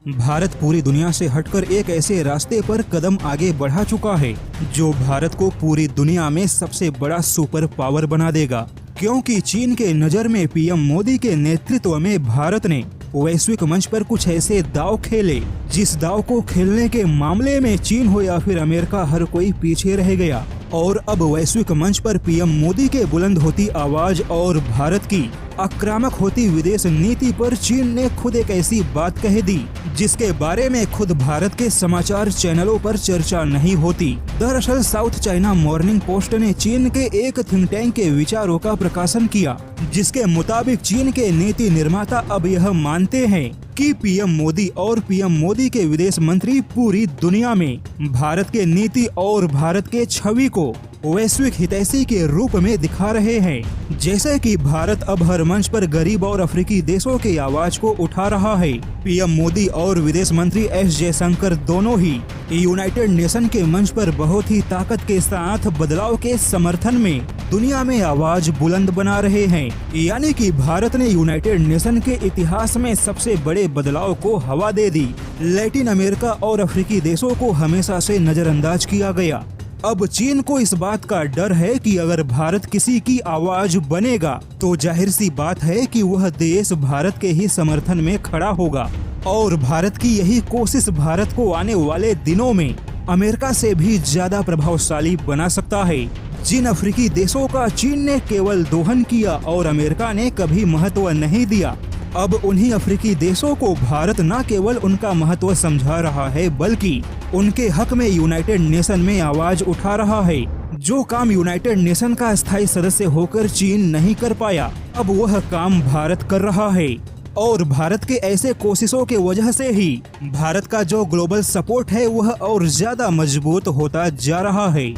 भारत पूरी दुनिया से हटकर एक ऐसे रास्ते पर कदम आगे बढ़ा चुका है जो भारत को पूरी दुनिया में सबसे बड़ा सुपर पावर बना देगा, क्योंकि चीन के नज़र में पीएम मोदी के नेतृत्व में भारत ने वैश्विक मंच पर कुछ ऐसे दांव खेले जिस दांव को खेलने के मामले में चीन हो या फिर अमेरिका, हर कोई पीछे रह गया। और अब वैश्विक मंच पर पीएम मोदी के बुलंद होती आवाज और भारत की आक्रामक होती विदेश नीति पर चीन ने खुद एक ऐसी बात कह दी जिसके बारे में खुद भारत के समाचार चैनलों पर चर्चा नहीं होती। दरअसल साउथ चाइना मॉर्निंग पोस्ट ने चीन के एक थिंक टैंक के विचारों का प्रकाशन किया, जिसके मुताबिक चीन के नीति निर्माता अब यह मानते हैं कि पीएम मोदी और पीएम मोदी के विदेश मंत्री पूरी दुनिया में भारत के नीति और भारत के छवि को वैश्विक हितैषी के रूप में दिखा रहे हैं। जैसे कि भारत अब हर मंच पर गरीब और अफ्रीकी देशों की आवाज को उठा रहा है। पीएम मोदी और विदेश मंत्री एस जयशंकर दोनों ही यूनाइटेड नेशन के मंच पर बहुत ही ताकत के साथ बदलाव के समर्थन में दुनिया में आवाज बुलंद बना रहे हैं। यानी कि भारत ने यूनाइटेड नेशन के इतिहास में सबसे बड़े बदलाव को हवा दे दी। लैटिन अमेरिका और अफ्रीकी देशों को हमेशा से नजरअंदाज किया गया। अब चीन को इस बात का डर है कि अगर भारत किसी की आवाज बनेगा तो जाहिर सी बात है कि वह देश भारत के ही समर्थन में खड़ा होगा। और भारत की यही कोशिश भारत को आने वाले दिनों में अमेरिका से भी ज्यादा प्रभावशाली बना सकता है। जिन अफ्रीकी देशों का चीन ने केवल दोहन किया और अमेरिका ने कभी महत्व नहीं दिया, अब उन्हीं अफ्रीकी देशों को भारत न केवल उनका महत्व समझा रहा है बल्कि उनके हक में यूनाइटेड नेशन में आवाज उठा रहा है। जो काम यूनाइटेड नेशन का स्थायी सदस्य होकर चीन नहीं कर पाया, अब वह काम भारत कर रहा है। और भारत के ऐसे कोशिशों के वजह से ही भारत का जो ग्लोबल सपोर्ट है वह और ज्यादा मजबूत होता जा रहा है।